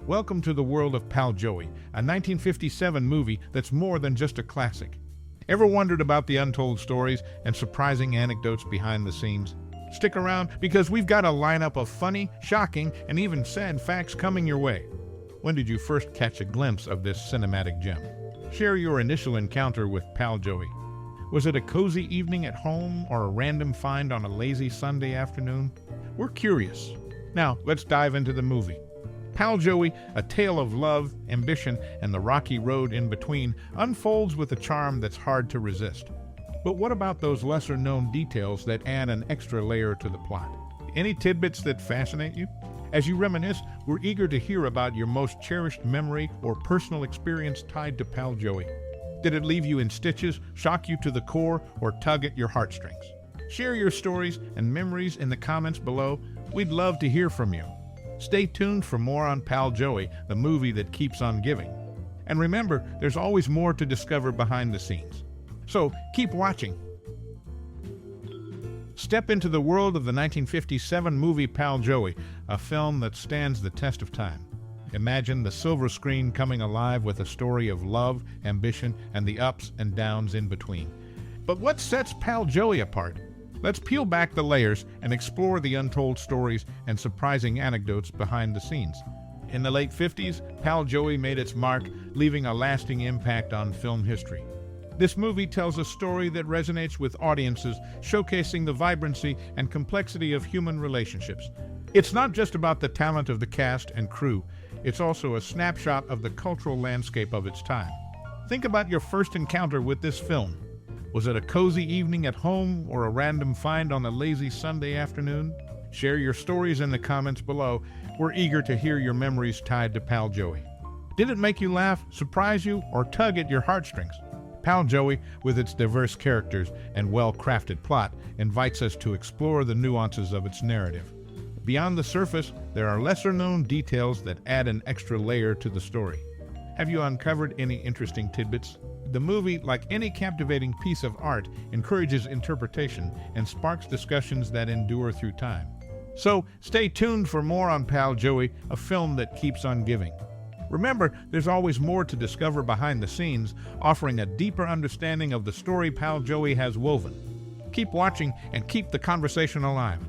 Welcome to the world of Pal Joey, a 1957 movie that's more than just a classic. Ever wondered about the untold stories and surprising anecdotes behind the scenes? Stick around because we've got a lineup of funny, shocking, and even sad facts coming your way. When did you first catch a glimpse of this cinematic gem? Share your initial encounter with Pal Joey. Was it a cozy evening at home or a random find on a lazy Sunday afternoon? We're curious. Now, let's dive into the movie. Pal Joey, a tale of love, ambition, and the rocky road in between, unfolds with a charm that's hard to resist. But what about those lesser-known details that add an extra layer to the plot? Any tidbits that fascinate you? As you reminisce, we're eager to hear about your most cherished memory or personal experience tied to Pal Joey. Did it leave you in stitches, shock you to the core, or tug at your heartstrings? Share your stories and memories in the comments below. We'd love to hear from you. Stay tuned for more on Pal Joey, the movie that keeps on giving. And remember, there's always more to discover behind the scenes. So keep watching. Step into the world of the 1957 movie Pal Joey, a film that stands the test of time. Imagine the silver screen coming alive with a story of love, ambition, and the ups and downs in between. But what sets Pal Joey apart? Let's peel back the layers and explore the untold stories and surprising anecdotes behind the scenes. In the late 50s, Pal Joey made its mark, leaving a lasting impact on film history. This movie tells a story that resonates with audiences, showcasing the vibrancy and complexity of human relationships. It's not just about the talent of the cast and crew, it's also a snapshot of the cultural landscape of its time. Think about your first encounter with this film. Was it a cozy evening at home or a random find on a lazy Sunday afternoon? Share your stories in the comments below. We're eager to hear your memories tied to Pal Joey. Did it make you laugh, surprise you, or tug at your heartstrings? Pal Joey, with its diverse characters and well-crafted plot, invites us to explore the nuances of its narrative. Beyond the surface, there are lesser-known details that add an extra layer to the story. Have you uncovered any interesting tidbits? The movie, like any captivating piece of art, encourages interpretation and sparks discussions that endure through time. So, stay tuned for more on Pal Joey, a film that keeps on giving. Remember, there's always more to discover behind the scenes, offering a deeper understanding of the story Pal Joey has woven. Keep watching and keep the conversation alive.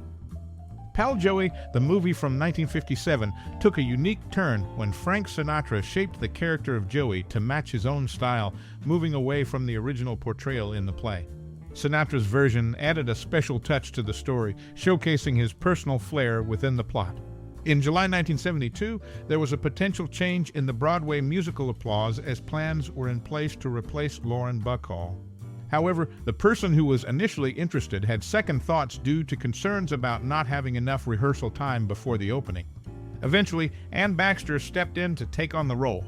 Pal Joey, the movie from 1957, took a unique turn when Frank Sinatra shaped the character of Joey to match his own style, moving away from the original portrayal in the play. Sinatra's version added a special touch to the story, showcasing his personal flair within the plot. In July 1972, there was a potential change in the Broadway musical applause as plans were in place to replace Lauren Bacall. However, the person who was initially interested had second thoughts due to concerns about not having enough rehearsal time before the opening. Eventually, Ann Baxter stepped in to take on the role.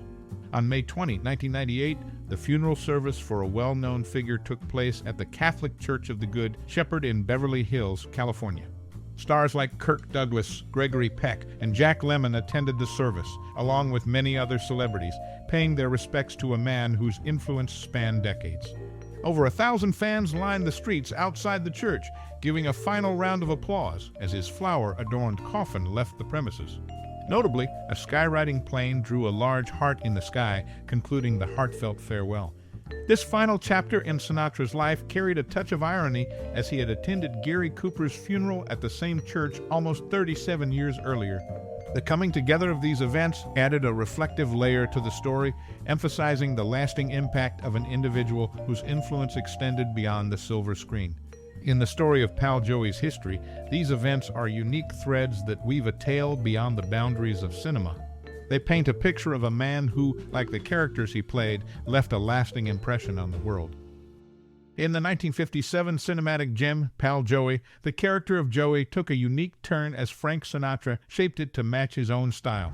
On May 20, 1998, the funeral service for a well-known figure took place at the Catholic Church of the Good Shepherd in Beverly Hills, California. Stars like Kirk Douglas, Gregory Peck, and Jack Lemmon attended the service, along with many other celebrities, paying their respects to a man whose influence spanned decades. Over 1,000 fans lined the streets outside the church, giving a final round of applause as his flower-adorned coffin left the premises. Notably, a skywriting plane drew a large heart in the sky, concluding the heartfelt farewell. This final chapter in Sinatra's life carried a touch of irony as he had attended Gary Cooper's funeral at the same church almost 37 years earlier. The coming together of these events added a reflective layer to the story, emphasizing the lasting impact of an individual whose influence extended beyond the silver screen. In the story of Pal Joey's history, these events are unique threads that weave a tale beyond the boundaries of cinema. They paint a picture of a man who, like the characters he played, left a lasting impression on the world. In the 1957 cinematic gem, Pal Joey, the character of Joey took a unique turn as Frank Sinatra shaped it to match his own style.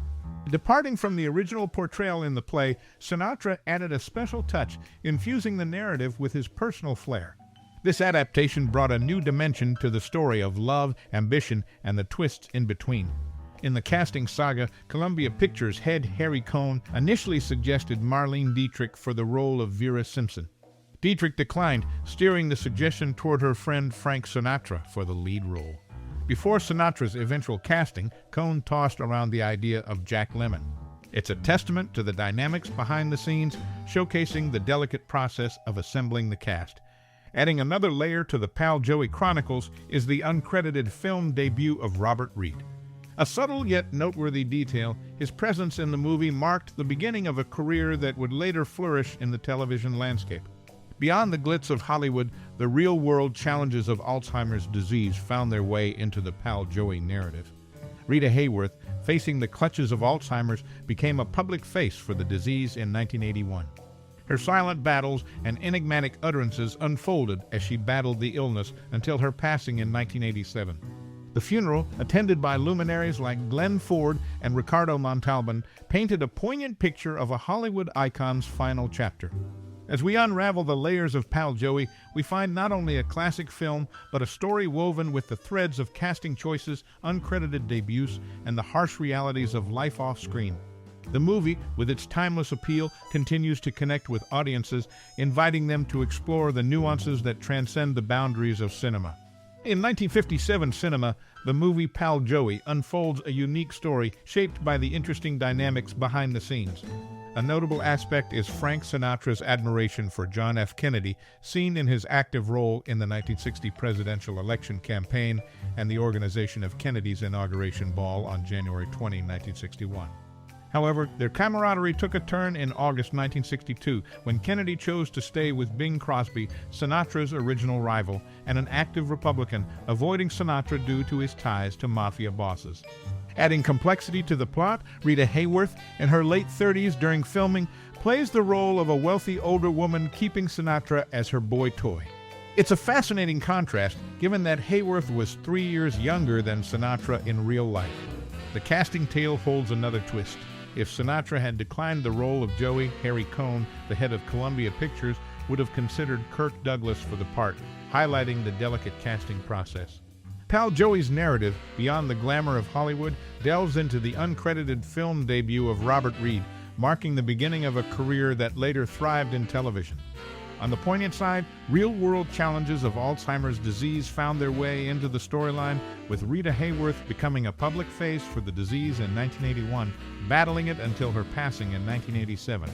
Departing from the original portrayal in the play, Sinatra added a special touch, infusing the narrative with his personal flair. This adaptation brought a new dimension to the story of love, ambition, and the twists in between. In the casting saga, Columbia Pictures head Harry Cohn initially suggested Marlene Dietrich for the role of Vera Simpson. Dietrich declined, steering the suggestion toward her friend Frank Sinatra for the lead role. Before Sinatra's eventual casting, Cohn tossed around the idea of Jack Lemmon. It's a testament to the dynamics behind the scenes, showcasing the delicate process of assembling the cast. Adding another layer to the Pal Joey Chronicles is the uncredited film debut of Robert Reed. A subtle yet noteworthy detail, his presence in the movie marked the beginning of a career that would later flourish in the television landscape. Beyond the glitz of Hollywood, the real-world challenges of Alzheimer's disease found their way into the Pal Joey narrative. Rita Hayworth, facing the clutches of Alzheimer's, became a public face for the disease in 1981. Her silent battles and enigmatic utterances unfolded as she battled the illness until her passing in 1987. The funeral, attended by luminaries like Glenn Ford and Ricardo Montalban, painted a poignant picture of a Hollywood icon's final chapter. As we unravel the layers of Pal Joey, we find not only a classic film, but a story woven with the threads of casting choices, uncredited debuts, and the harsh realities of life off-screen. The movie, with its timeless appeal, continues to connect with audiences, inviting them to explore the nuances that transcend the boundaries of cinema. In 1957 cinema, the movie Pal Joey unfolds a unique story shaped by the interesting dynamics behind the scenes. A notable aspect is Frank Sinatra's admiration for John F. Kennedy, seen in his active role in the 1960 presidential election campaign and the organization of Kennedy's inauguration ball on January 20, 1961. However, their camaraderie took a turn in August 1962 when Kennedy chose to stay with Bing Crosby, Sinatra's original rival, and an active Republican, avoiding Sinatra due to his ties to mafia bosses. Adding complexity to the plot, Rita Hayworth, in her late 30s during filming, plays the role of a wealthy older woman keeping Sinatra as her boy toy. It's a fascinating contrast, given that Hayworth was 3 years younger than Sinatra in real life. The casting tale holds another twist. If Sinatra had declined the role of Joey, Harry Cohn, the head of Columbia Pictures, would have considered Kirk Douglas for the part, highlighting the delicate casting process. Pal Joey's narrative, beyond the glamour of Hollywood, delves into the uncredited film debut of Robert Reed, marking the beginning of a career that later thrived in television. On the poignant side, real-world challenges of Alzheimer's disease found their way into the storyline, with Rita Hayworth becoming a public face for the disease in 1981, battling it until her passing in 1987.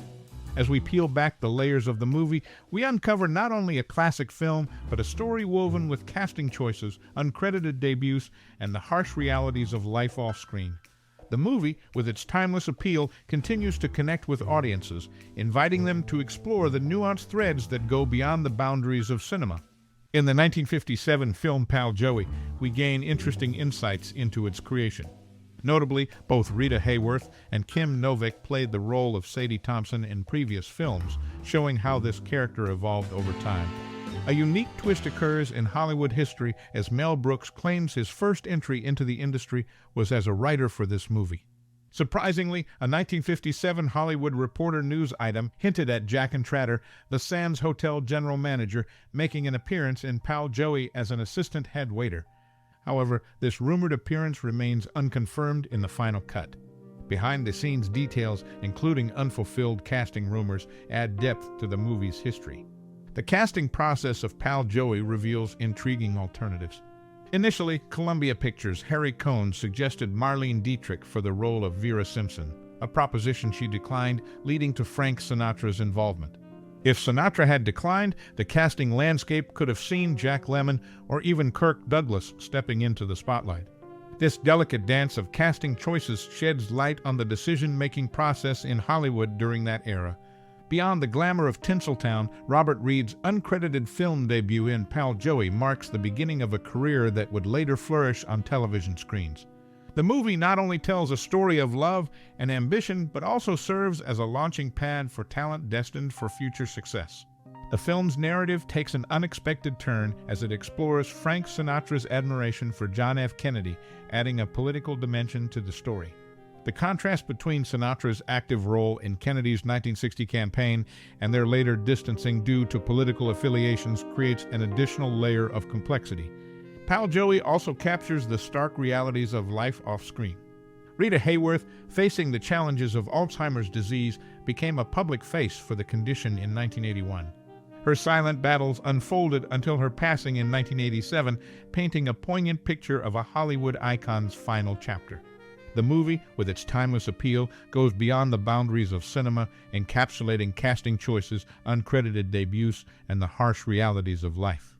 As we peel back the layers of the movie, we uncover not only a classic film, but a story woven with casting choices, uncredited debuts, and the harsh realities of life off-screen. The movie, with its timeless appeal, continues to connect with audiences, inviting them to explore the nuanced threads that go beyond the boundaries of cinema. In the 1957 film Pal Joey, we gain interesting insights into its creation. Notably, both Rita Hayworth and Kim Novak played the role of Sadie Thompson in previous films, showing how this character evolved over time. A unique twist occurs in Hollywood history as Mel Brooks claims his first entry into the industry was as a writer for this movie. Surprisingly, a 1957 Hollywood Reporter news item hinted at Jack and Tratter, the Sands Hotel general manager, making an appearance in Pal Joey as an assistant head waiter. However, this rumored appearance remains unconfirmed in the final cut. Behind-the-scenes details, including unfulfilled casting rumors, add depth to the movie's history. The casting process of Pal Joey reveals intriguing alternatives. Initially, Columbia Pictures' Harry Cohn suggested Marlene Dietrich for the role of Vera Simpson, a proposition she declined, leading to Frank Sinatra's involvement. If Sinatra had declined, the casting landscape could have seen Jack Lemmon or even Kirk Douglas stepping into the spotlight. This delicate dance of casting choices sheds light on the decision-making process in Hollywood during that era. Beyond the glamour of Tinseltown, Robert Reed's uncredited film debut in Pal Joey marks the beginning of a career that would later flourish on television screens. The movie not only tells a story of love and ambition, but also serves as a launching pad for talent destined for future success. The film's narrative takes an unexpected turn as it explores Frank Sinatra's admiration for John F. Kennedy, adding a political dimension to the story. The contrast between Sinatra's active role in Kennedy's 1960 campaign and their later distancing due to political affiliations creates an additional layer of complexity. Pal Joey also captures the stark realities of life off-screen. Rita Hayworth, facing the challenges of Alzheimer's disease, became a public face for the condition in 1981. Her silent battles unfolded until her passing in 1987, painting a poignant picture of a Hollywood icon's final chapter. The movie, with its timeless appeal, goes beyond the boundaries of cinema, encapsulating casting choices, uncredited debuts, and the harsh realities of life.